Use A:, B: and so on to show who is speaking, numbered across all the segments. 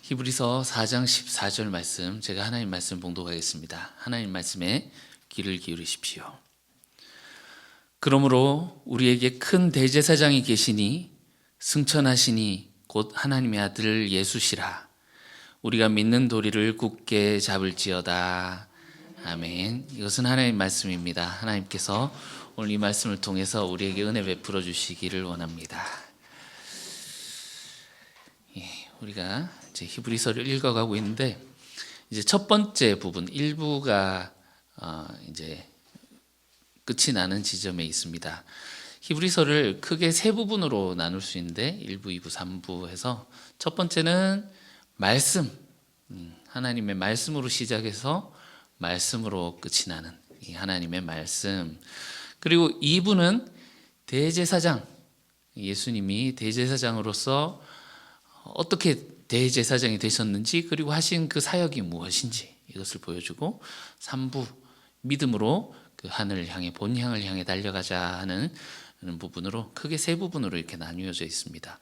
A: 히브리서 4장 14절 말씀, 제가 하나님 말씀 봉독하겠습니다. 하나님 말씀에 귀를 기울이십시오. 그러므로 우리에게 큰 대제사장이 계시니 승천하시니 곧 하나님의 아들 예수시라. 우리가 믿는 도리를 굳게 잡을지어다. 아멘. 이것은 하나님 말씀입니다. 하나님께서 오늘 이 말씀을 통해서 우리에게 은혜 베풀어 주시기를 원합니다. 우리가 이제 히브리서를 읽어가고 있는데, 이제 첫 번째 부분 1부가 이제 끝이 나는 지점에 있습니다. 히브리서를 크게 세 부분으로 나눌 수 있는데 1부, 2부, 3부 해서 첫 번째는 말씀, 하나님의 말씀으로 시작해서 말씀으로 끝이 나는 이 하나님의 말씀. 그리고 2부는 대제사장, 예수님이 대제사장으로서 어떻게 대제사장이 되셨는지, 그리고 하신 그 사역이 무엇인지 이것을 보여주고, 3부 믿음으로 그 하늘을 향해, 본향을 향해 달려가자 하는 부분으로 크게 세 부분으로 이렇게 나뉘어져 있습니다.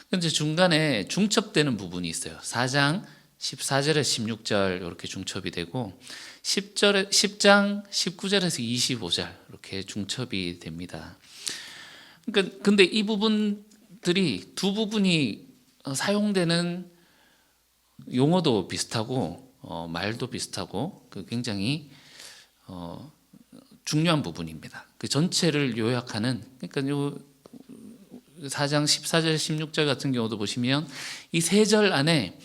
A: 그런데 중간에 중첩되는 부분이 있어요. 4장 14절에서 16절 이렇게 중첩이 되고, 10장 19절에서 25절 이렇게 중첩이 됩니다. 그러니까 근데 이 부분들이 두 부분이 사용되는 용어도 비슷하고 말도 비슷하고 굉장히 중요한 부분입니다. 그 전체를 요약하는, 그러니까 요 4장 14절 16절 같은 경우도 보시면 이 세 절 안에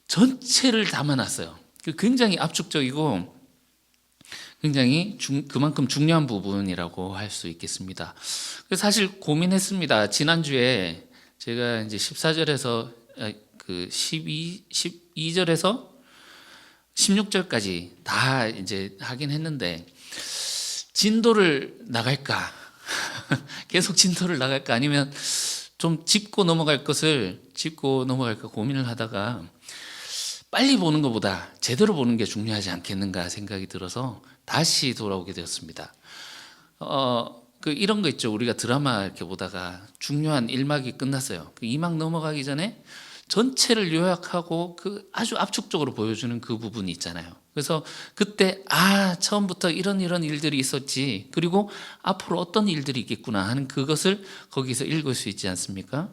A: 전체를 담아놨어요. 굉장히 압축적이고 굉장히 그만큼 중요한 부분이라고 할 수 있겠습니다. 사실 고민했습니다. 지난주에 제가 이제 14절에서 그 12절에서 16절까지 다 이제 하긴 했는데, 진도를 나갈까? 계속 진도를 나갈까? 아니면 좀 짚고 넘어갈 것을 짚고 넘어갈까 고민을 하다가, 빨리 보는 것보다 제대로 보는 게 중요하지 않겠는가 생각이 들어서 다시 돌아오게 되었습니다. 이런 거 있죠. 우리가 드라마 이렇게 보다가 중요한 1막이 끝났어요. 그 2막 넘어가기 전에 전체를 요약하고 그 아주 압축적으로 보여주는 그 부분이 있잖아요. 그래서 그때 처음부터 이런 일들이 있었지, 그리고 앞으로 어떤 일들이 있겠구나 하는 그것을 거기서 읽을 수 있지 않습니까?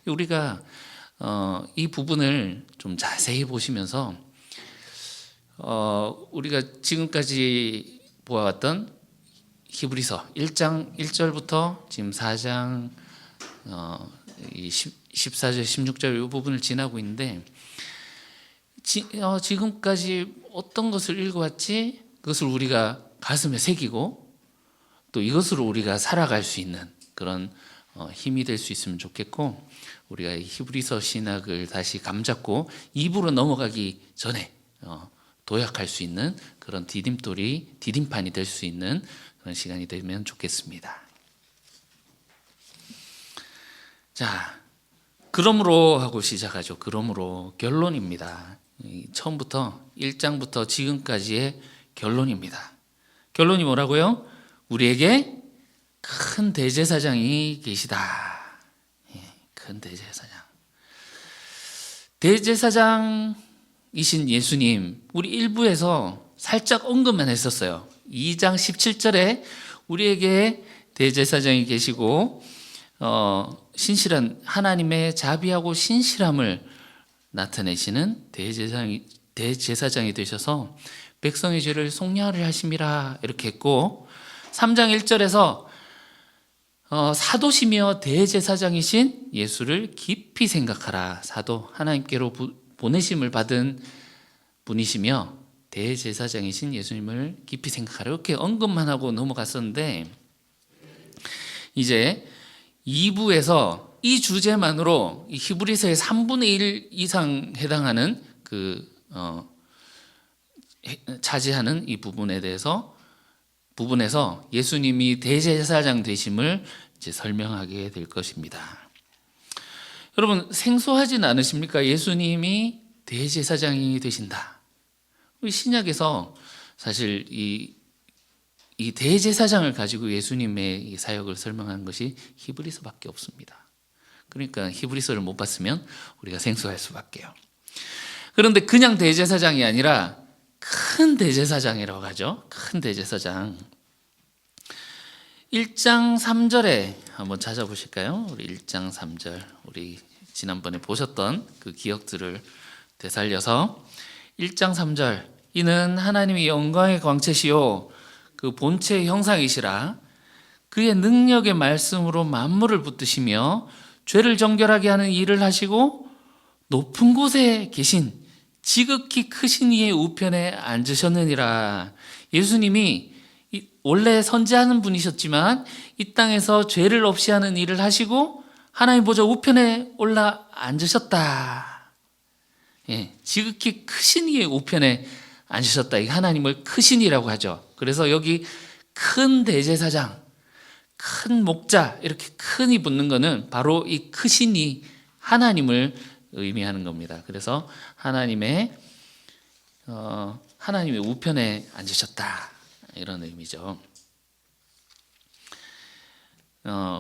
A: 우리가 이 부분을 좀 자세히 보시면서 우리가 지금까지 보아왔던 히브리서 1장 1절부터 지금 4장 14절 16절 이 부분을 지나고 있는데, 지금까지 어떤 것을 읽어왔지, 그것을 우리가 가슴에 새기고 또 이것으로 우리가 살아갈 수 있는 그런 힘이 될 수 있으면 좋겠고, 우리가 히브리서 신학을 다시 감잡고 2부로 넘어가기 전에 도약할 수 있는 그런 디딤판이 될 수 있는 그런 시간이 되면 좋겠습니다. 자, 그러므로 하고 시작하죠. 그러므로 결론입니다. 처음부터 1장부터 지금까지의 결론입니다. 결론이 뭐라고요? 우리에게 큰 대제사장이 계시다. 큰 대제사장. 대제사장이신 예수님, 우리 1부에서 살짝 언급만 했었어요. 2장 17절에 우리에게 대제사장이 계시고 신실한 하나님의 자비하고 신실함을 나타내시는 대제사장이 되셔서 백성의 죄를 속량하려 하심이라 이렇게 했고, 3장 1절에서 사도시며 대제사장이신 예수를 깊이 생각하라. 사도, 하나님께로 보내심을 받은 분이시며 대제사장이신 예수님을 깊이 생각하라, 이렇게 언급만 하고 넘어갔었는데, 이제 2부에서 이 주제만으로 이 히브리서의 3분의 1 이상 해당하는 차지하는 이 부분에서 예수님이 대제사장 되심을 이제 설명하게 될 것입니다. 여러분, 생소하진 않으십니까? 예수님이 대제사장이 되신다. 신약에서 사실 이 대제사장을 가지고 예수님의 이 사역을 설명한 것이 히브리서밖에 없습니다. 그러니까 히브리서를 못 봤으면 우리가 생소할 수밖에요. 그런데 그냥 대제사장이 아니라 큰 대제사장이라고 하죠. 큰 대제사장. 1장 3절에 한번 찾아보실까요? 우리 1장 3절, 우리 지난번에 보셨던 그 기억들을 되살려서 1장 3절, 이는 하나님의 영광의 광채시요 그 본체의 형상이시라. 그의 능력의 말씀으로 만물을 붙드시며 죄를 정결하게 하는 일을 하시고 높은 곳에 계신 지극히 크신 이의 우편에 앉으셨느니라. 예수님이 원래 선지하는 분이셨지만 이 땅에서 죄를 없이 하는 일을 하시고 하나님 보좌 우편에 올라 앉으셨다. 예, 지극히 크신 이의 우편에 앉으셨다. 이 하나님을 크신이라고 하죠. 그래서 여기 큰 대제사장, 큰 목자, 이렇게 큰이 붙는 거는 바로 이 크신이 하나님을 의미하는 겁니다. 그래서 하나님의 우편에 앉으셨다, 이런 의미죠.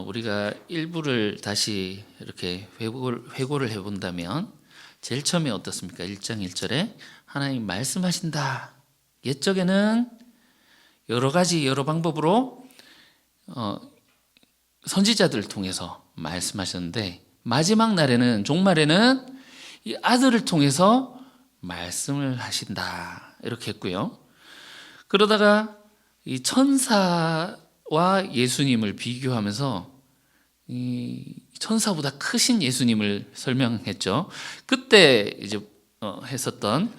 A: 우리가 일부를 다시 이렇게 회고를 해본다면 제일 처음에 어떻습니까? 1장 1절에 하나님 말씀하신다. 옛적에는 여러 방법으로 선지자들을 통해서 말씀하셨는데 마지막 날에는, 종말에는 이 아들을 통해서 말씀을 하신다, 이렇게 했고요. 그러다가 이 천사와 예수님을 비교하면서 이 천사보다 크신 예수님을 설명했죠. 그때 이제 했었던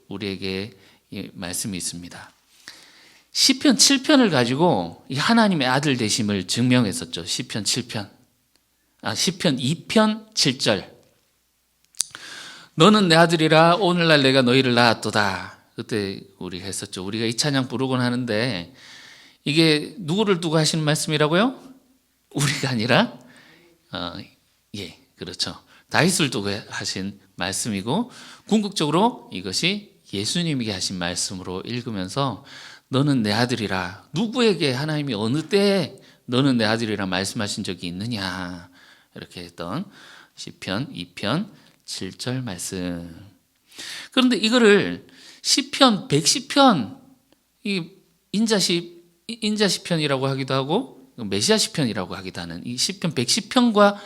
A: 우리에게 이 말씀이 있습니다. 시편 7편을 가지고 이 하나님의 아들 되심을 증명했었죠. 시편 2편 7절. 너는 내 아들이라 오늘날 내가 너희를 낳았도다. 그때 우리 했었죠. 우리가 이 찬양 부르곤 하는데 이게 누구를 두고 하시는 말씀이라고요? 우리가 아니라 그렇죠. 다윗을 두고 하신 말씀이고, 궁극적으로 이것이 예수님에게 하신 말씀으로 읽으면서 너는 내 아들이라, 누구에게 하나님이 어느 때에 너는 내 아들이라 말씀하신 적이 있느냐, 이렇게 했던 시편 2편 7절 말씀. 그런데 이거를 시편 110편, 이 인자시편이라고 하기도 하고 메시아시편이라고 하기도 하는 이 시편 110편과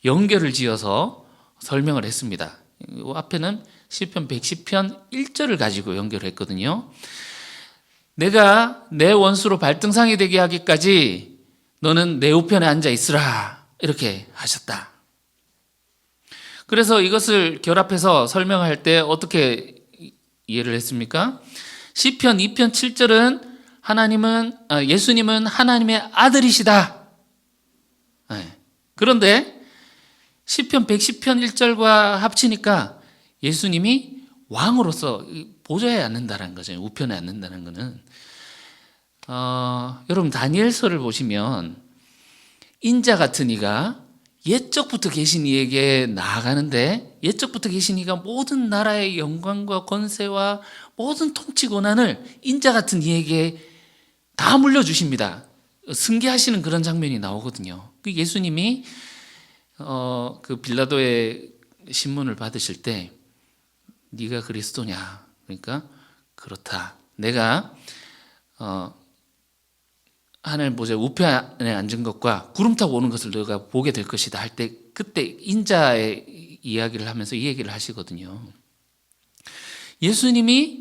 A: 연결을 지어서 설명을 했습니다. 이 앞에는 시편 110편 1절을 가지고 연결했거든요. 내가 내 원수로 발등상이 되게 하기까지 너는 내 우편에 앉아 있으라, 이렇게 하셨다. 그래서 이것을 결합해서 설명할 때 어떻게 이해를 했습니까? 시편 2편 7절은 예수님은 하나님의 아들이시다. 그런데 시편 110편 1절과 합치니까 예수님이 왕으로서 보좌에 앉는다는 거죠. 우편에 앉는다는 거는 여러분 다니엘서를 보시면 인자 같은 이가 옛적부터 계신 이에게 나아가는데, 옛적부터 계신 이가 모든 나라의 영광과 권세와 모든 통치 권한을 인자 같은 이에게 다 물려주십니다. 승계하시는 그런 장면이 나오거든요. 예수님이 그 빌라도의 신문을 받으실 때 네가 그리스도냐? 그러니까 그렇다. 내가 하나님 보좌 우편에 앉은 것과 구름 타고 오는 것을 너가 보게 될 것이다 할 때, 그때 인자의 이야기를 하면서 이 얘기를 하시거든요. 예수님이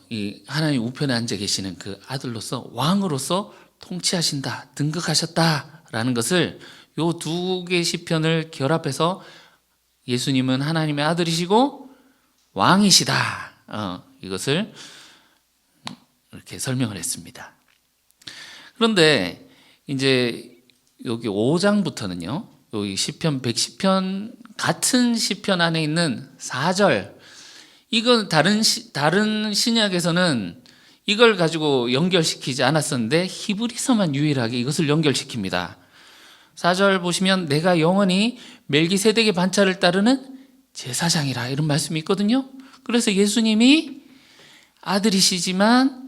A: 이 하나님 우편에 앉아 계시는 그 아들로서, 왕으로서 통치하신다, 등극하셨다라는 것을 요 두 개의 시편을 결합해서 예수님은 하나님의 아들이시고 왕이시다, 이것을 이렇게 설명을 했습니다. 그런데 이제 여기 5장부터는요, 여기 시편 110편 같은 시편 안에 있는 4절, 이건 다른 신약에서는 이걸 가지고 연결시키지 않았었는데 히브리서만 유일하게 이것을 연결시킵니다. 4절 보시면 내가 영원히 멜기세덱의 반차를 따르는 제사장이라, 이런 말씀이 있거든요. 그래서 예수님이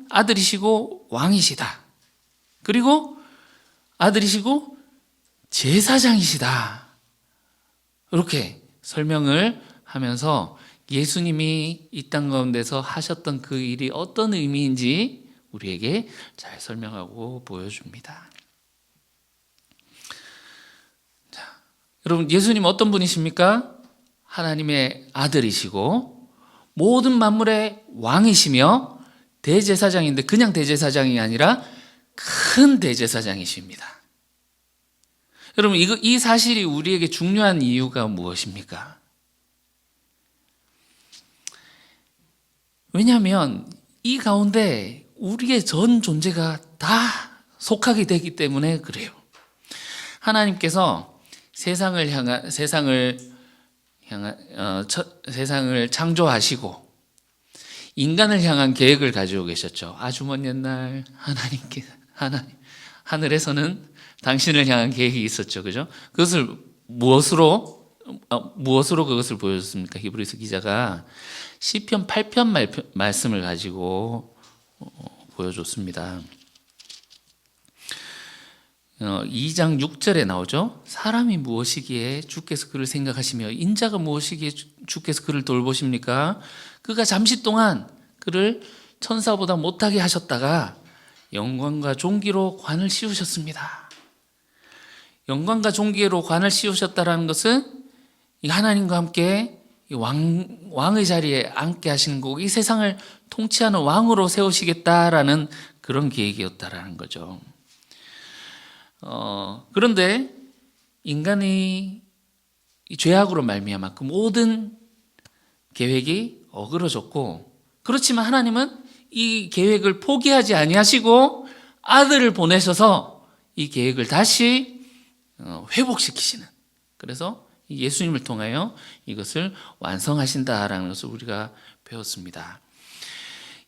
A: 아들이시고 왕이시다. 그리고 아들이시고 제사장이시다. 이렇게 설명을 하면서 예수님이 이 땅 가운데서 하셨던 그 일이 어떤 의미인지 우리에게 잘 설명하고 보여줍니다. 자, 여러분, 예수님 어떤 분이십니까? 하나님의 아들이시고 모든 만물의 왕이시며 대제사장인데 그냥 대제사장이 아니라 큰 대제사장이십니다. 여러분, 이 사실이 우리에게 중요한 이유가 무엇입니까? 왜냐하면 이 가운데 우리의 전 존재가 다 속하게 되기 때문에 그래요. 하나님께서 세상을 창조하시고 인간을 향한 계획을 가지고 계셨죠. 아주 먼 옛날 하늘에서는 당신을 향한 계획이 있었죠. 그죠? 그것을 무엇으로 그것을 보여줬습니까? 히브리서 기자가 시편 8편 말씀을 가지고 보여줬습니다. 2장 6절에 나오죠. 사람이 무엇이기에 주께서 그를 생각하시며 인자가 무엇이기에 주께서 그를 돌보십니까? 그가 잠시 동안 그를 천사보다 못하게 하셨다가 영광과 존귀로 관을 씌우셨습니다. 영광과 존귀로 관을 씌우셨다는 것은 하나님과 함께 왕의 자리에 앉게 하시는 거고 이 세상을 통치하는 왕으로 세우시겠다라는 그런 계획이었다라는 거죠. 그런데 인간이 죄악으로 말미암아 그 모든 계획이 어그러졌고, 그렇지만 하나님은 이 계획을 포기하지 아니하시고 아들을 보내셔서 이 계획을 다시 회복시키시는, 그래서 예수님을 통하여 이것을 완성하신다라는 것을 우리가 배웠습니다.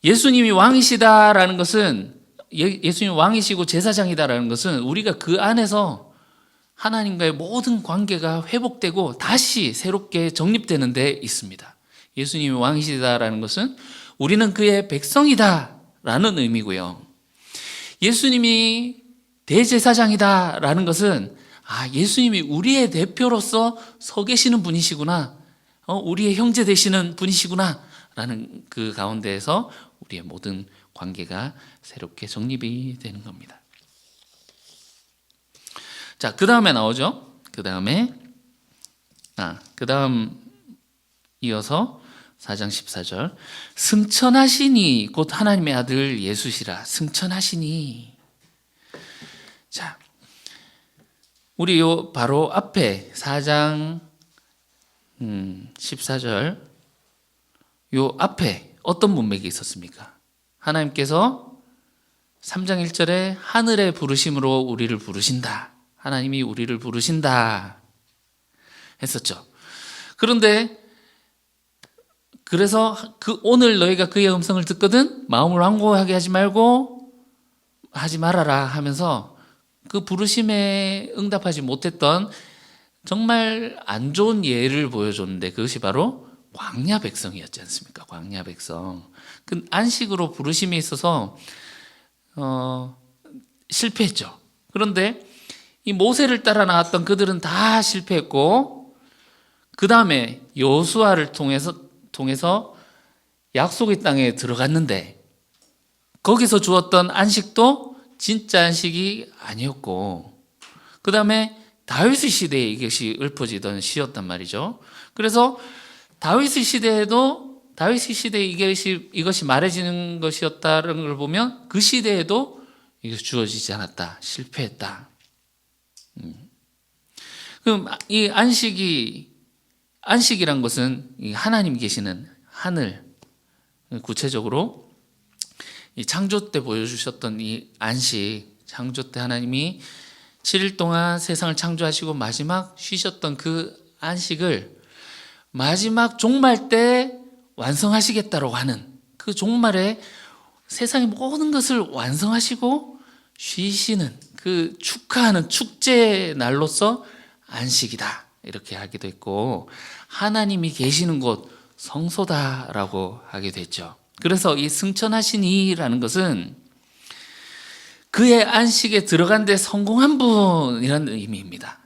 A: 예수님이 왕이시다라는 것은, 예수님이 왕이시고 제사장이다라는 것은 우리가 그 안에서 하나님과의 모든 관계가 회복되고 다시 새롭게 정립되는 데 있습니다. 예수님이 왕이시다라는 것은 우리는 그의 백성이다라는 의미고요. 예수님이 대제사장이다라는 것은 예수님이 우리의 대표로서 서 계시는 분이시구나, 우리의 형제 되시는 분이시구나 라는 그 가운데에서 우리의 모든 관계가 새롭게 정립이 되는 겁니다. 자, 그 다음에 나오죠. 그 다음 이어서 4장 14절. 승천하시니 곧 하나님의 아들 예수시라. 승천하시니. 자, 우리 바로 앞에 4장 14절 요 앞에 어떤 문맥이 있었습니까? 하나님께서 3장 1절에 하늘의 부르심으로 우리를 부르신다. 하나님이 우리를 부르신다 했었죠. 그래서 오늘 너희가 그의 음성을 듣거든 마음을 완고하게 하지 말아라 하면서 그 부르심에 응답하지 못했던 정말 안 좋은 예를 보여줬는데 그것이 바로 광야 백성이었지 않습니까? 광야 백성. 그 안식으로 부르심이 있어서 실패했죠. 그런데 이 모세를 따라 나왔던 그들은 다 실패했고, 그 다음에 여호수아를 통해서 약속의 땅에 들어갔는데 거기서 주었던 안식도 진짜 안식이 아니었고, 그 다음에 다윗의 시대에 이것이 읊어지던 시였단 말이죠. 그래서 다윗의 시대에 이것이 말해지는 것이었다는 걸 보면 그 시대에도 이것이 주어지지 않았다, 실패했다. 그럼 이 안식이란 것은 이 하나님 계시는 하늘, 구체적으로 이 창조 때 보여주셨던 이 안식, 창조 때 하나님이 7일 동안 세상을 창조하시고 마지막 쉬셨던 그 안식을 마지막 종말 때 완성하시겠다고 하는 그 종말에 세상의 모든 것을 완성하시고 쉬시는 그 축하하는 축제 날로서 안식이다 이렇게 하기도 했고, 하나님이 계시는 곳 성소다라고 하게 됐죠. 그래서 이 승천하시니라는 것은 그의 안식에 들어간 데 성공한 분이라는 의미입니다.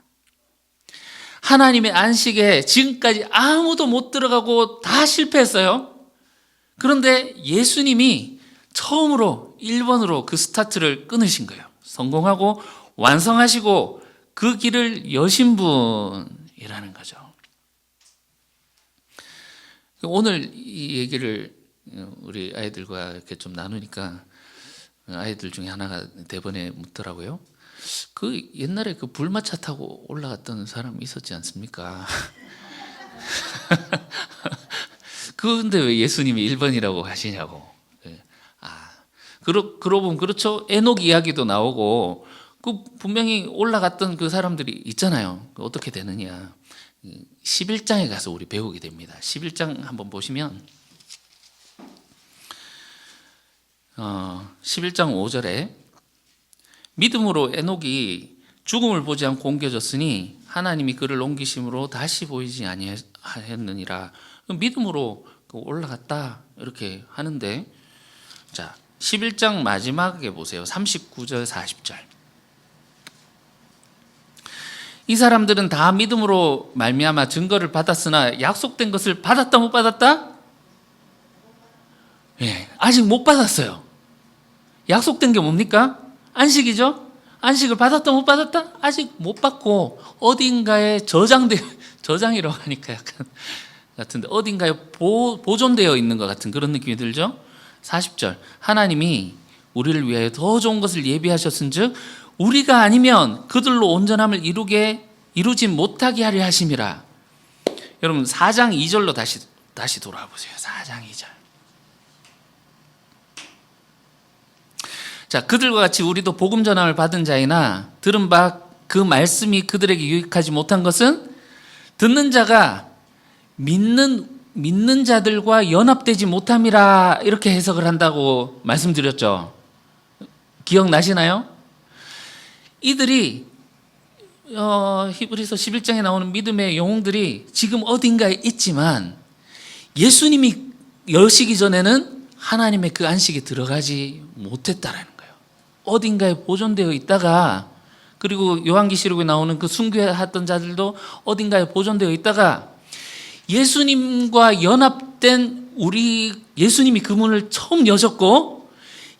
A: 하나님의 안식에 지금까지 아무도 못 들어가고 다 실패했어요. 그런데 예수님이 처음으로 1번으로 그 스타트를 끊으신 거예요. 성공하고 완성하시고 그 길을 여신 분이라는 거죠. 오늘 이 얘기를 우리 아이들과 이렇게 좀 나누니까 아이들 중에 하나가 대번에 묻더라고요. 그 옛날에 그 불마차 타고 올라갔던 사람 있었지 않습니까? 그런데 왜 예수님이 1번이라고 하시냐고. 그러고 보면 그렇죠. 에녹 이야기도 나오고 그 분명히 올라갔던 그 사람들이 있잖아요. 어떻게 되느냐. 11장에 가서 우리 배우게 됩니다. 11장 한번 보시면 11장 5절에 믿음으로 에녹이 죽음을 보지 않고 옮겨졌으니 하나님이 그를 옮기심으로 다시 보이지 아니하였느니라. 믿음으로 올라갔다 이렇게 하는데, 자 11장 마지막에 보세요. 39절 40절. 이 사람들은 다 믿음으로 말미암아 증거를 받았으나 약속된 것을 받았다 못 받았다? 예, 아직 못 받았어요. 약속된 게 뭡니까? 안식이죠? 안식을 받았다 못 받았다? 아직 못 받고 어딘가에 저장이라고 하니까 약간 같은데 어딘가에 보존되어 있는 것 같은 그런 느낌이 들죠? 40절. 하나님이 우리를 위하여 더 좋은 것을 예비하셨은즉 우리가 아니면 그들로 온전함을 이루지 못하게 하려 하심이라. 여러분 4장 2절로 다시 돌아와 보세요. 4장 2절. 자, 그들과 같이 우리도 복음 전함을 받은 자이나 들은 바 그 말씀이 그들에게 유익하지 못한 것은 듣는 자가 믿는 자들과 연합되지 못함이라 이렇게 해석을 한다고 말씀드렸죠. 기억나시나요? 이들이 히브리서 11장에 나오는 믿음의 영웅들이 지금 어딘가에 있지만 예수님이 여시기 전에는 하나님의 그 안식에 들어가지 못했다라는 거예요. 어딘가에 보존되어 있다가, 그리고 요한계시록에 나오는 그 순교했던 자들도 어딘가에 보존되어 있다가 예수님과 연합된 예수님이 그 문을 처음 여셨고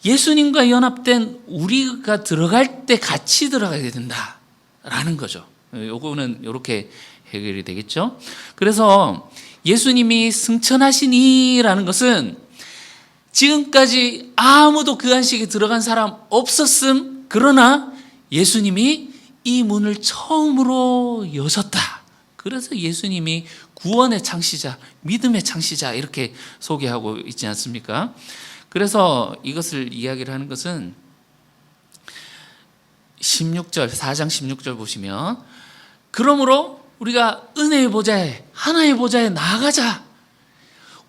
A: 예수님과 연합된 우리가 들어갈 때 같이 들어가게 된다라는 거죠. 요거는 이렇게 해결이 되겠죠. 그래서 예수님이 승천하시니라는 것은 지금까지 아무도 그 안식에 들어간 사람 없었음, 그러나 예수님이 이 문을 처음으로 여셨다. 그래서 예수님이 구원의 창시자, 믿음의 창시자 이렇게 소개하고 있지 않습니까? 그래서 이것을 이야기를 하는 것은 16절, 4장 16절 보시면 그러므로 우리가 은혜의 보좌에, 하나의 보좌에 나아가자.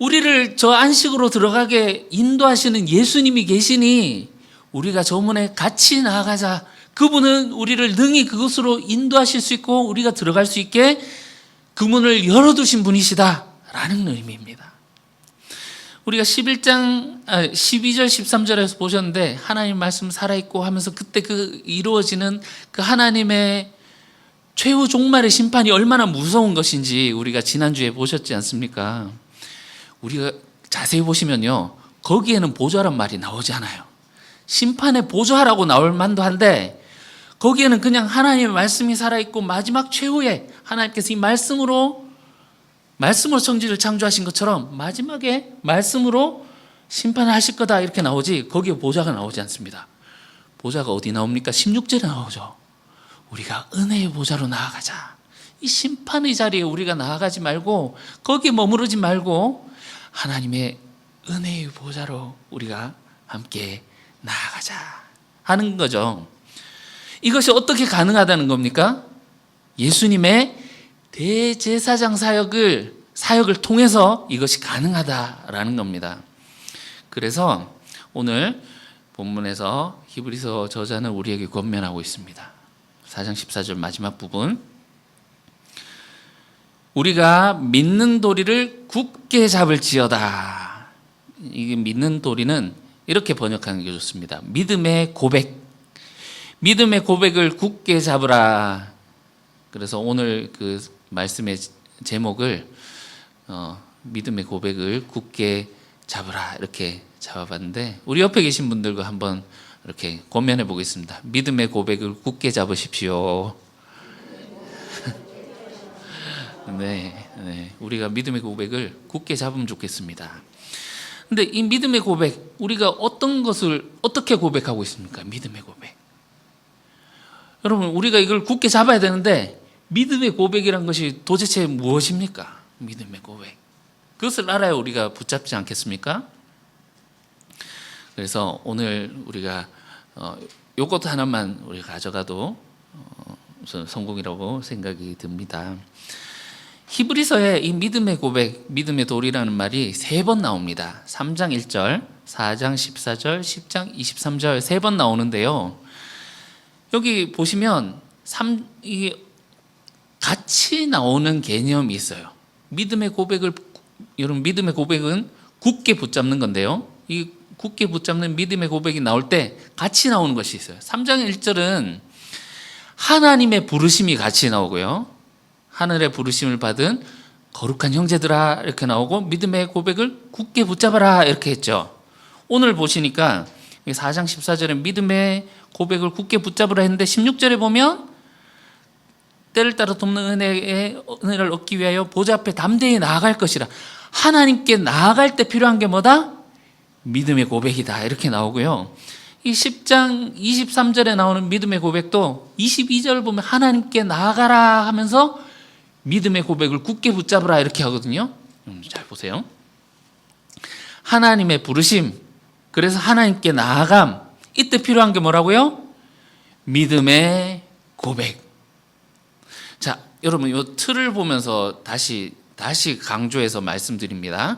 A: 우리를 저 안식으로 들어가게 인도하시는 예수님이 계시니 우리가 저 문에 같이 나아가자. 그분은 우리를 능히 그곳으로 인도하실 수 있고 우리가 들어갈 수 있게 그 문을 열어두신 분이시다 라는 의미입니다. 우리가 12절 13절에서 보셨는데 하나님 말씀 살아있고 하면서 그때 그 이루어지는 그 하나님의 최후 종말의 심판이 얼마나 무서운 것인지 우리가 지난주에 보셨지 않습니까? 우리가 자세히 보시면요, 거기에는 보좌란 말이 나오지 않아요. 심판의 보좌라고 나올 만도 한데 거기에는 그냥 하나님의 말씀이 살아있고 마지막 최후에 하나님께서 이 말씀으로 천지를 창조하신 것처럼 마지막에 말씀으로 심판을 하실 거다 이렇게 나오지, 거기에 보좌가 나오지 않습니다. 보좌가 어디 나옵니까? 16절에 나오죠. 우리가 은혜의 보좌로 나아가자. 이 심판의 자리에 우리가 나아가지 말고 거기에 머무르지 말고 하나님의 은혜의 보좌로 우리가 함께 나아가자 하는 거죠. 이것이 어떻게 가능하다는 겁니까? 예수님의 대제사장 사역을 통해서 이것이 가능하다라는 겁니다. 그래서 오늘 본문에서 히브리서 저자는 우리에게 권면하고 있습니다. 4장 14절 마지막 부분, 우리가 믿는 도리를 굳게 잡을지어다. 이게 믿는 도리는 이렇게 번역하는 게 좋습니다. 믿음의 고백을 굳게 잡으라. 그래서 오늘 그 말씀의 제목을 믿음의 고백을 굳게 잡으라 이렇게 잡아봤는데, 우리 옆에 계신 분들과 한번 이렇게 권면해 보겠습니다. 믿음의 고백을 굳게 잡으십시오. 네, 우리가 믿음의 고백을 굳게 잡으면 좋겠습니다. 근데 이 믿음의 고백, 우리가 어떤 것을 어떻게 고백하고 있습니까? 믿음의 고백. 여러분, 우리가 이걸 굳게 잡아야 되는데, 믿음의 고백이란 것이 도대체 무엇입니까? 믿음의 고백. 그것을 알아야 우리가 붙잡지 않겠습니까? 그래서 오늘 우리가 요것 하나만 우리가 가져가도 성공이라고 생각이 듭니다. 히브리서에 이 믿음의 고백, 믿음의 돌이라는 말이 3번 나옵니다. 3장 1절, 4장 14절, 10장 23절 3번 나오는데요. 여기 보시면 같이 나오는 개념이 있어요. 여러분, 믿음의 고백은 굳게 붙잡는 건데요. 이 굳게 붙잡는 믿음의 고백이 나올 때 같이 나오는 것이 있어요. 3장 1절은 하나님의 부르심이 같이 나오고요. 하늘의 부르심을 받은 거룩한 형제들아 이렇게 나오고, 믿음의 고백을 굳게 붙잡아라 이렇게 했죠. 오늘 보시니까 4장 14절에 믿음의 고백을 굳게 붙잡으라 했는데, 16절에 보면 때를 따라 돕는 은혜를 얻기 위하여 보좌 앞에 담대히 나아갈 것이라. 하나님께 나아갈 때 필요한 게 뭐다? 믿음의 고백이다 이렇게 나오고요. 이 10장 23절에 나오는 믿음의 고백도 22절 보면 하나님께 나아가라 하면서 믿음의 고백을 굳게 붙잡으라 이렇게 하거든요. 잘 보세요. 하나님의 부르심, 그래서 하나님께 나아감, 이때 필요한 게 뭐라고요? 믿음의 고백. 자, 여러분, 이 틀을 보면서 다시 강조해서 말씀드립니다.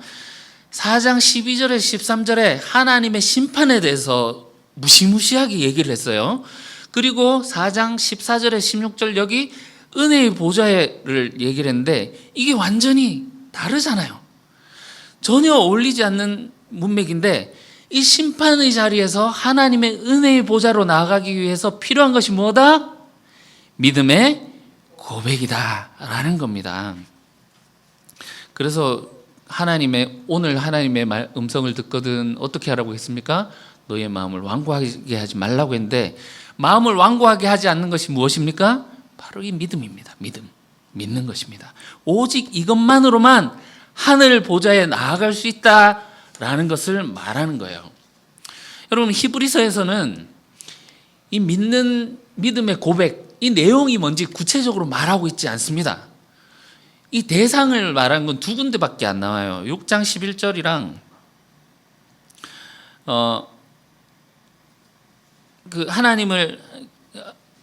A: 4장 12절에 13절에 하나님의 심판에 대해서 무시무시하게 얘기를 했어요. 그리고 4장 14절에 16절 여기 은혜의 보좌를 얘기를 했는데, 이게 완전히 다르잖아요. 전혀 어울리지 않는 문맥인데, 이 심판의 자리에서 하나님의 은혜의 보좌로 나아가기 위해서 필요한 것이 뭐다? 믿음의 고백이다 라는 겁니다. 그래서 오늘 하나님의 음성을 듣거든 어떻게 하라고 했습니까? 너의 마음을 완고하게 하지 말라고 했는데, 마음을 완고하게 하지 않는 것이 무엇입니까? 바로 이 믿음입니다. 믿는 것입니다. 오직 이것만으로만 하늘 보좌에 나아갈 수 있다라는 것을 말하는 거예요. 여러분, 히브리서에서는 이 믿음의 고백, 이 내용이 뭔지 구체적으로 말하고 있지 않습니다. 이 대상을 말하는 건 2군데밖에 안 나와요. 6장 11절이랑 그 하나님을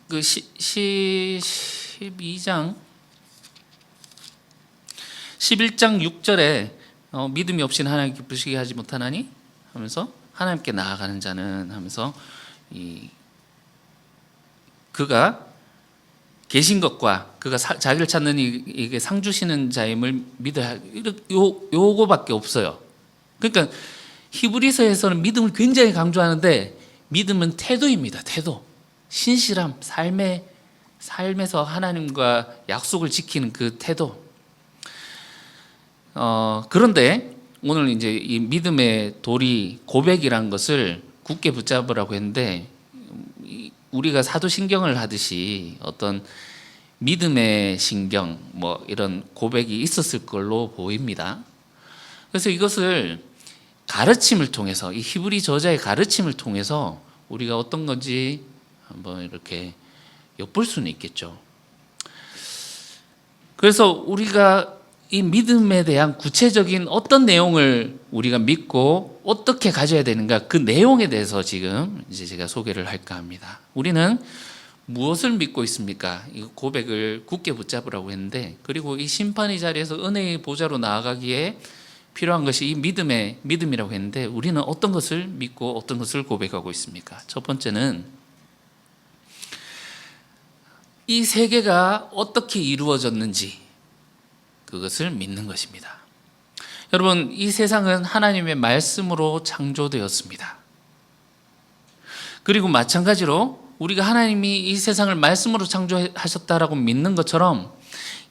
A: 12장 11장 6절에 믿음이 없이는 하나님 기쁘시게 하지 못하나니 하면서 하나님께 나아가는 자는 하면서 그가 계신 것과 그가 자기를 찾는 이게 상 주시는 자임을 믿어야, 요거밖에 없어요. 그러니까 히브리서에서는 믿음을 굉장히 강조하는데, 믿음은 태도입니다. 태도, 신실함, 삶에서 하나님과 약속을 지키는 그 태도. 그런데 오늘 이제 이 믿음의 돌이 고백이라는 것을 굳게 붙잡으라고 했는데, 우리가 사도신경을 하듯이 어떤 믿음의 신경, 뭐 이런 고백이 있었을 걸로 보입니다. 그래서 이것을 가르침을 통해서, 이 히브리 저자의 가르침을 통해서 우리가 어떤 건지 한번 이렇게 엿볼 수는 있겠죠. 그래서 우리가 이 믿음에 대한 구체적인 어떤 내용을 우리가 믿고 어떻게 가져야 되는가, 그 내용에 대해서 지금 이제 제가 소개를 할까 합니다. 우리는 무엇을 믿고 있습니까? 이 고백을 굳게 붙잡으라고 했는데, 그리고 이 심판의 자리에서 은혜의 보좌로 나아가기에 필요한 것이 이 믿음이라고 했는데, 우리는 어떤 것을 믿고 어떤 것을 고백하고 있습니까? 첫 번째는 이 세계가 어떻게 이루어졌는지 그것을 믿는 것입니다. 여러분, 이 세상은 하나님의 말씀으로 창조되었습니다. 그리고 마찬가지로 우리가 하나님이 이 세상을 말씀으로 창조하셨다라고 믿는 것처럼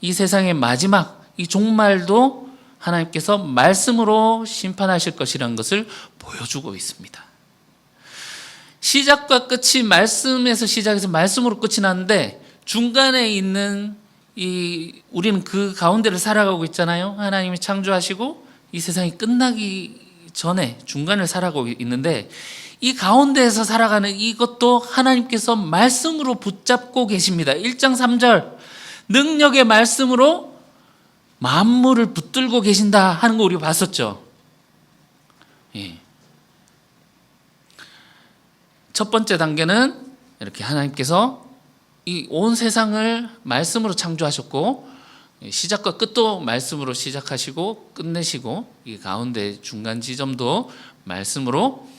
A: 이 세상의 마지막, 이 종말도 하나님께서 말씀으로 심판하실 것이라는 것을 보여주고 있습니다. 시작과 끝이 말씀에서 시작해서 말씀으로 끝이 나는데 중간에 있는 우리는 그 가운데를 살아가고 있잖아요. 하나님이 창조하시고 이 세상이 끝나기 전에 중간을 살아가고 있는데 이 가운데에서 살아가는 이것도 하나님께서 말씀으로 붙잡고 계십니다. 1장 3절 능력의 말씀으로 만물을 붙들고 계신다 하는 거 우리가 봤었죠. 예. 첫 번째 단계는 이렇게 하나님께서 이 온 세상을 말씀으로 창조하셨고 시작과 끝도 말씀으로 시작하시고 끝내시고 이 가운데 중간 지점도 말씀으로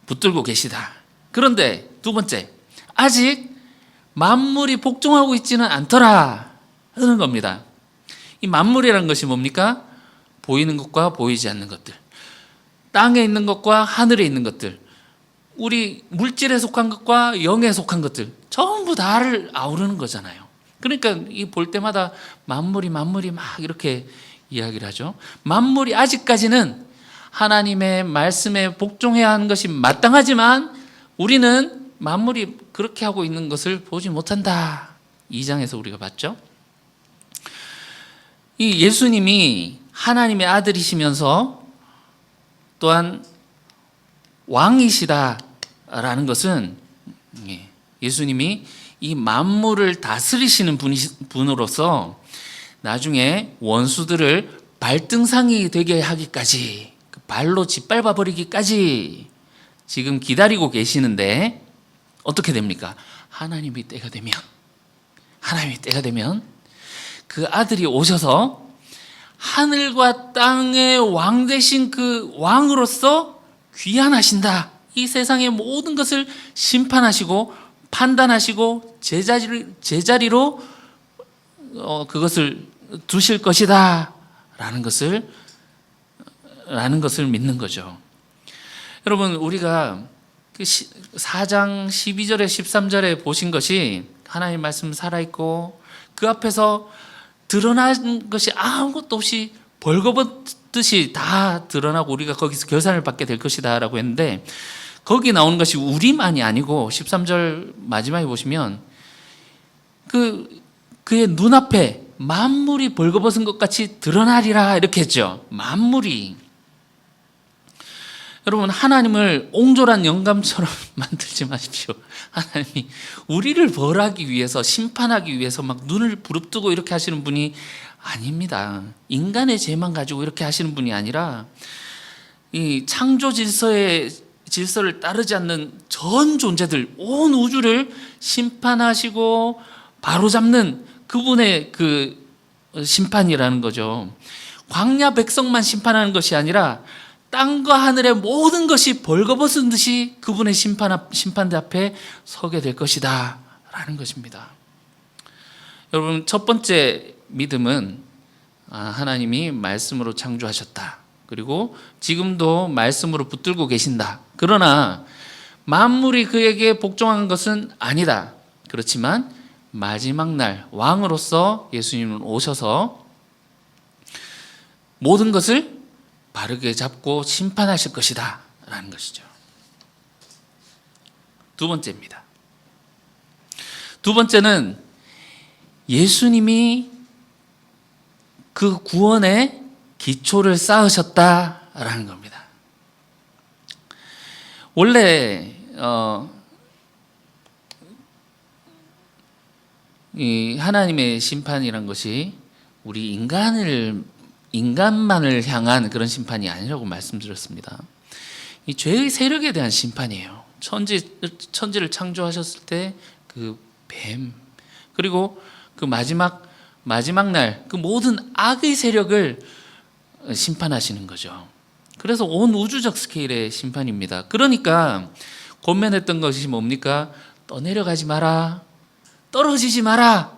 A: 붙들고 계시다. 그런데 두 번째, 아직 만물이 복종하고 있지는 않더라 하는 겁니다. 이 만물이라는 것이 뭡니까? 보이는 것과 보이지 않는 것들, 땅에 있는 것과 하늘에 있는 것들, 우리 물질에 속한 것과 영에 속한 것들 전부 다를 아우르는 거잖아요. 그러니까 이 볼 때마다 만물이 막 이렇게 이야기를 하죠. 만물이 아직까지는 하나님의 말씀에 복종해야 하는 것이 마땅하지만 우리는 만물이 그렇게 하고 있는 것을 보지 못한다. 2장에서 우리가 봤죠. 이 예수님이 하나님의 아들이시면서 또한 왕이시다라는 것은 예수님이 이 만물을 다스리시는 분으로서 나중에 원수들을 발등상이 되게 하기까지, 발로 짓밟아 버리기까지 지금 기다리고 계시는데 어떻게 됩니까? 하나님이 때가 되면 그 아들이 오셔서 하늘과 땅의 왕 되신 그 왕으로서 귀환하신다. 이 세상의 모든 것을 심판하시고 판단하시고 제자리로 그것을 두실 것이다 라는 것을 믿는 거죠. 여러분, 우리가 그 4장 12절에 13절에 보신 것이 하나님의 말씀 살아있고 그 앞에서 드러난 것이 아무것도 없이 벌거벗듯이 다 드러나고 우리가 거기서 결산을 받게 될 것이다 라고 했는데, 거기 나오는 것이 우리만이 아니고 13절 마지막에 보시면 그의 눈앞에 만물이 벌거벗은 것 같이 드러나리라 이렇게 했죠. 만물이. 여러분, 하나님을 옹졸한 영감처럼 만들지 마십시오. 하나님이 우리를 벌하기 위해서, 심판하기 위해서 막 눈을 부릅뜨고 이렇게 하시는 분이 아닙니다. 인간의 죄만 가지고 이렇게 하시는 분이 아니라 이 창조 질서를 따르지 않는 전 존재들, 온 우주를 심판하시고 바로잡는 그분의 그 심판이라는 거죠. 광야 백성만 심판하는 것이 아니라 땅과 하늘의 모든 것이 벌거벗은 듯이 그분의 심판대 앞에 서게 될 것이다 라는 것입니다. 여러분, 첫 번째 믿음은 하나님이 말씀으로 창조하셨다. 그리고 지금도 말씀으로 붙들고 계신다. 그러나 만물이 그에게 복종한 것은 아니다. 그렇지만 마지막 날 왕으로서 예수님은 오셔서 모든 것을 바르게 잡고 심판하실 것이다 라는 것이죠. 두 번째입니다. 두 번째는 예수님이 그 구원의 기초를 쌓으셨다라는 겁니다. 원래 이 하나님의 심판이란 것이 우리 인간만을 향한 그런 심판이 아니라고 말씀드렸습니다. 이 죄의 세력에 대한 심판이에요. 천지를 창조하셨을 때 그 뱀, 그리고 그 마지막 날 그 모든 악의 세력을 심판하시는 거죠. 그래서 온 우주적 스케일의 심판입니다. 그러니까 권면했던 것이 뭡니까? 떠내려가지 마라, 떨어지지 마라,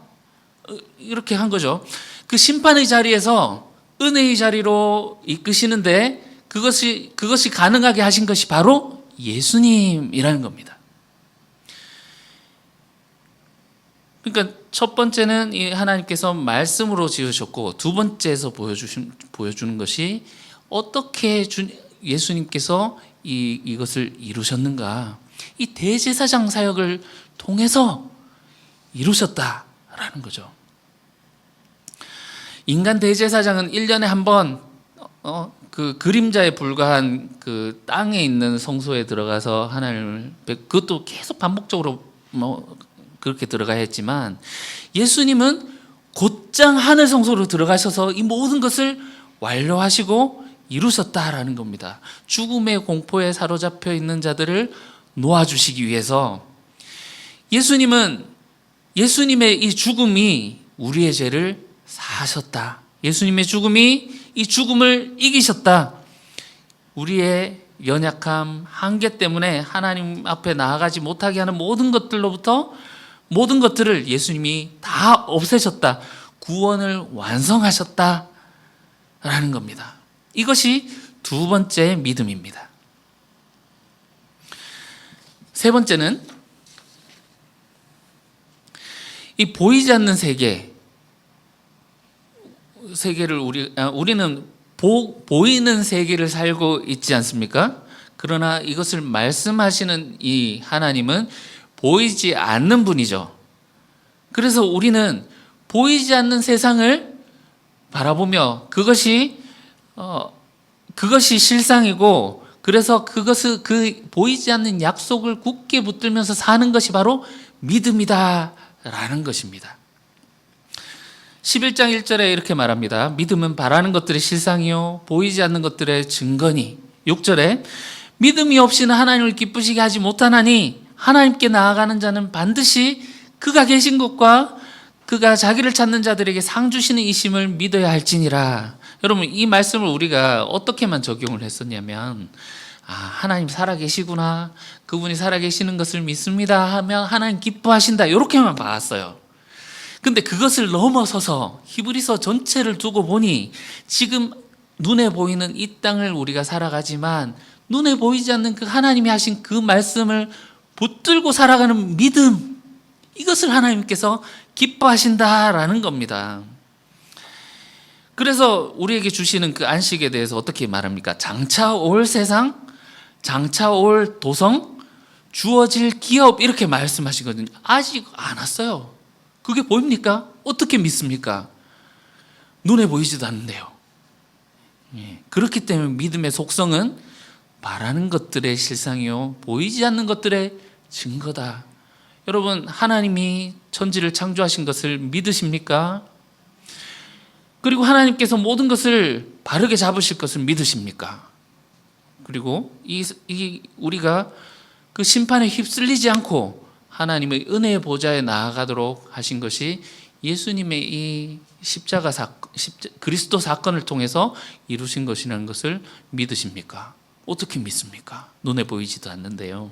A: 이렇게 한 거죠. 그 심판의 자리에서 은혜의 자리로 이끄시는데 그것이 가능하게 하신 것이 바로 예수님이라는 겁니다. 그러니까 첫 번째는 이 하나님께서 말씀으로 지으셨고, 두 번째에서 보여주는 것이 어떻게 예수님께서 이것을 이루셨는가. 이 대제사장 사역을 통해서 이루셨다라는 거죠. 인간 대제사장은 1년에 한 번 그 그림자에 불과한 그 땅에 있는 성소에 들어가서 하나님을, 그것도 계속 반복적으로 그렇게 들어가야 했지만, 예수님은 곧장 하늘 성소로 들어가셔서 이 모든 것을 완료하시고 이루셨다라는 겁니다. 죽음의 공포에 사로잡혀 있는 자들을 놓아주시기 위해서 예수님의 이 죽음이 우리의 죄를 사하셨다. 예수님의 죽음이 이 죽음을 이기셨다. 우리의 연약함, 한계 때문에 하나님 앞에 나아가지 못하게 하는 모든 것들을 예수님이 다 없애셨다. 구원을 완성하셨다라는 겁니다. 이것이 두 번째 믿음입니다. 세 번째는 이 보이지 않는 세계를 우리는 보이는 세계를 살고 있지 않습니까? 그러나 이것을 말씀하시는 이 하나님은 보이지 않는 분이죠. 그래서 우리는 보이지 않는 세상을 바라보며 그것이 실상이고, 그래서 그 보이지 않는 약속을 굳게 붙들면서 사는 것이 바로 믿음이다라는 것입니다. 11장 1절에 이렇게 말합니다. 믿음은 바라는 것들의 실상이요 보이지 않는 것들의 증거니. 6절에 믿음이 없이는 하나님을 기쁘시게 하지 못하나니 하나님께 나아가는 자는 반드시 그가 계신 곳과 그가 자기를 찾는 자들에게 상 주시는 이심을 믿어야 할지니라. 여러분, 이 말씀을 우리가 어떻게만 적용을 했었냐면, 하나님 살아계시구나, 그분이 살아계시는 것을 믿습니다 하면 하나님 기뻐하신다, 이렇게만 봤어요. 근데 그것을 넘어서서 히브리서 전체를 두고 보니 지금 눈에 보이는 이 땅을 우리가 살아가지만 눈에 보이지 않는 그 하나님이 하신 그 말씀을 붙들고 살아가는 믿음, 이것을 하나님께서 기뻐하신다라는 겁니다. 그래서 우리에게 주시는 그 안식에 대해서 어떻게 말합니까? 장차 올 세상, 장차 올 도성, 주어질 기업, 이렇게 말씀하시거든요. 아직 안 왔어요. 그게 보입니까? 어떻게 믿습니까? 눈에 보이지도 않는데요. 그렇기 때문에 믿음의 속성은 바라는 것들의 실상이요 보이지 않는 것들의 증거다. 여러분, 하나님이 천지를 창조하신 것을 믿으십니까? 그리고 하나님께서 모든 것을 바르게 잡으실 것을 믿으십니까? 그리고 우리가 그 심판에 휩쓸리지 않고 하나님의 은혜의 보좌에 나아가도록 하신 것이 예수님의 이 그리스도 사건을 통해서 이루신 것이라는 것을 믿으십니까? 어떻게 믿습니까? 눈에 보이지도 않는데요.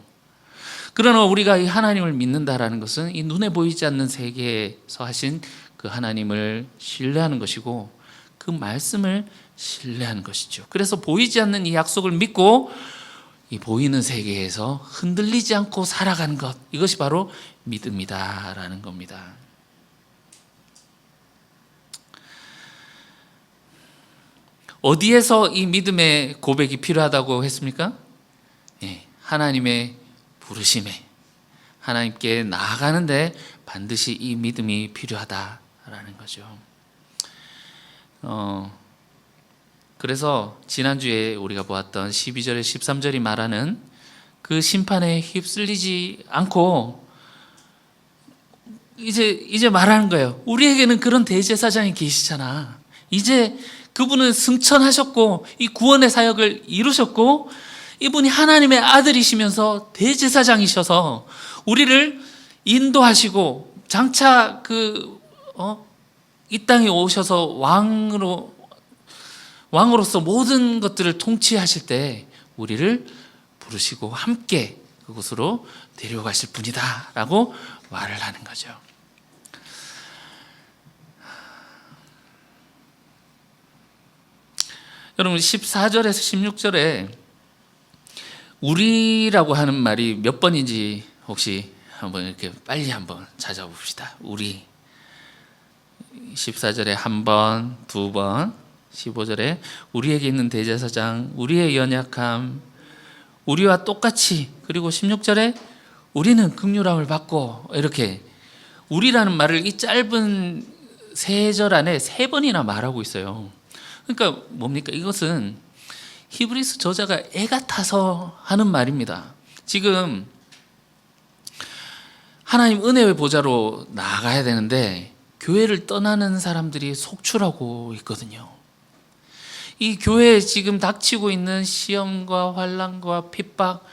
A: 그러나 우리가 이 하나님을 믿는다라는 것은 이 눈에 보이지 않는 세계에서 하신 그 하나님을 신뢰하는 것이고, 그 말씀을 신뢰하는 것이죠. 그래서 보이지 않는 이 약속을 믿고 이 보이는 세계에서 흔들리지 않고 살아가는 것, 이것이 바로 믿음이다라는 겁니다. 어디에서 이 믿음의 고백이 필요하다고 했습니까? 하나님의 부르심에, 하나님께 나아가는데 반드시 이 믿음이 필요하다라는 거죠. 그래서 지난주에 우리가 보았던 12절에 13절이 말하는 그 심판에 휩쓸리지 않고 이제 말하는 거예요. 우리에게는 그런 대제사장이 계시잖아. 이제 그분은 승천하셨고 이 구원의 사역을 이루셨고 이분이 하나님의 아들이시면서 대제사장이셔서 우리를 인도하시고 장차 이 땅에 오셔서 왕으로서 모든 것들을 통치하실 때 우리를 부르시고 함께 그곳으로 데려가실 분이다 라고 말을 하는 거죠. 여러분, 14절에서 16절에 우리라고 하는 말이 몇 번인지 혹시 한번 이렇게 빨리 한번 찾아봅시다. 우리 14절에 한 번, 두 번, 15절에 우리에게 있는 대제사장, 우리의 연약함, 우리와 똑같이, 그리고 16절에 우리는 긍휼함을 받고, 이렇게 우리라는 말을 이 짧은 3절 안에 3번이나 말하고 있어요. 그러니까 뭡니까? 이것은 히브리서 저자가 애가 타서 하는 말입니다. 지금 하나님 은혜의 보좌로 나아가야 되는데 교회를 떠나는 사람들이 속출하고 있거든요. 이 교회에 지금 닥치고 있는 시험과 환난과 핍박,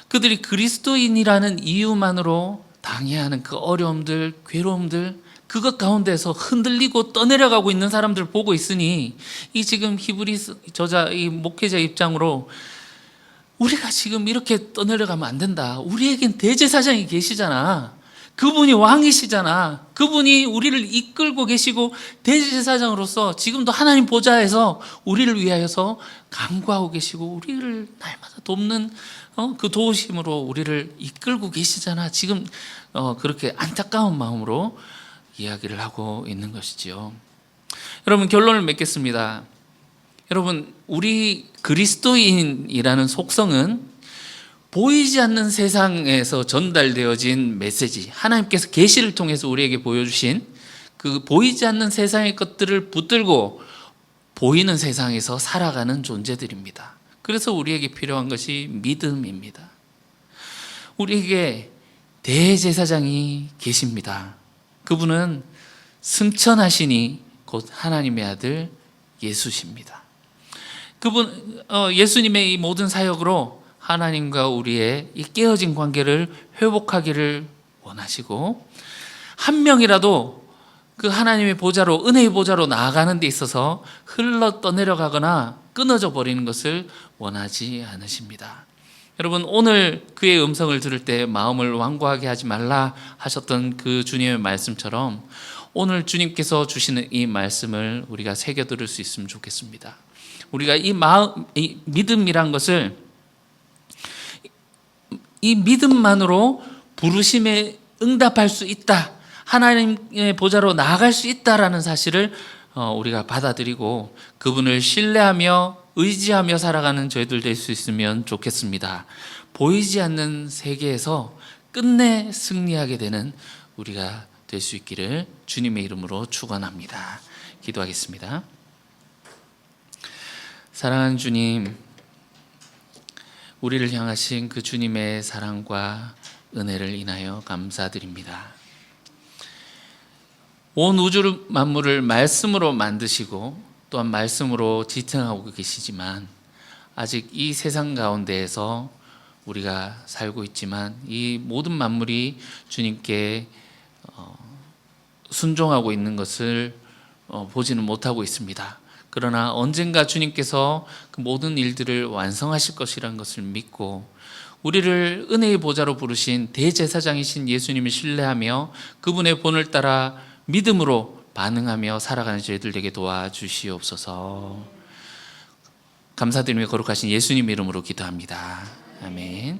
A: 그들이 그리스도인이라는 이유만으로 당해야 하는 그 어려움들, 괴로움들, 그것 가운데서 흔들리고 떠내려가고 있는 사람들 보고 있으니, 이 지금 히브리서 저자, 이 목회자 입장으로 우리가 지금 이렇게 떠내려가면 안 된다. 우리에겐 대제사장이 계시잖아. 그분이 왕이시잖아. 그분이 우리를 이끌고 계시고 대제사장으로서 지금도 하나님 보좌에서 우리를 위하여서 간구하고 계시고 우리를 날마다 돕는 그 도우심으로 우리를 이끌고 계시잖아. 지금 그렇게 안타까운 마음으로 이야기를 하고 있는 것이지요. 여러분, 결론을 맺겠습니다. 여러분, 우리 그리스도인이라는 속성은 보이지 않는 세상에서 전달되어진 메시지, 하나님께서 계시를 통해서 우리에게 보여주신 그 보이지 않는 세상의 것들을 붙들고 보이는 세상에서 살아가는 존재들입니다. 그래서 우리에게 필요한 것이 믿음입니다. 우리에게 대제사장이 계십니다. 그분은 승천하시니 곧 하나님의 아들 예수십니다. 그분 예수님의 이 모든 사역으로 하나님과 우리의 이 깨어진 관계를 회복하기를 원하시고, 한 명이라도 그 하나님의 보좌로, 은혜의 보좌로 나아가는 데 있어서 흘러 떠내려가거나 끊어져 버리는 것을 원하지 않으십니다. 여러분, 오늘 그의 음성을 들을 때 마음을 완고하게 하지 말라 하셨던 그 주님의 말씀처럼 오늘 주님께서 주시는 이 말씀을 우리가 새겨 들을 수 있으면 좋겠습니다. 우리가 이 믿음이란 것을, 이 믿음만으로 부르심에 응답할 수 있다, 하나님의 보좌로 나아갈 수 있다라는 사실을 우리가 받아들이고 그분을 신뢰하며 의지하며 살아가는 저희들 될 수 있으면 좋겠습니다. 보이지 않는 세계에서 끝내 승리하게 되는 우리가 될 수 있기를 주님의 이름으로 축원합니다. 기도하겠습니다. 사랑하는 주님, 우리를 향하신 그 주님의 사랑과 은혜를 인하여 감사드립니다. 온 우주 만물을 말씀으로 만드시고 또한 말씀으로 지탱하고 계시지만, 아직 이 세상 가운데에서 우리가 살고 있지만 이 모든 만물이 주님께 순종하고 있는 것을 보지는 못하고 있습니다. 그러나 언젠가 주님께서 그 모든 일들을 완성하실 것이라는 것을 믿고, 우리를 은혜의 보좌로 부르신 대제사장이신 예수님을 신뢰하며 그분의 본을 따라 믿음으로 반응하며 살아가는 저희들 되게 도와주시옵소서. 감사드리며 거룩하신 예수님 이름으로 기도합니다. 아멘.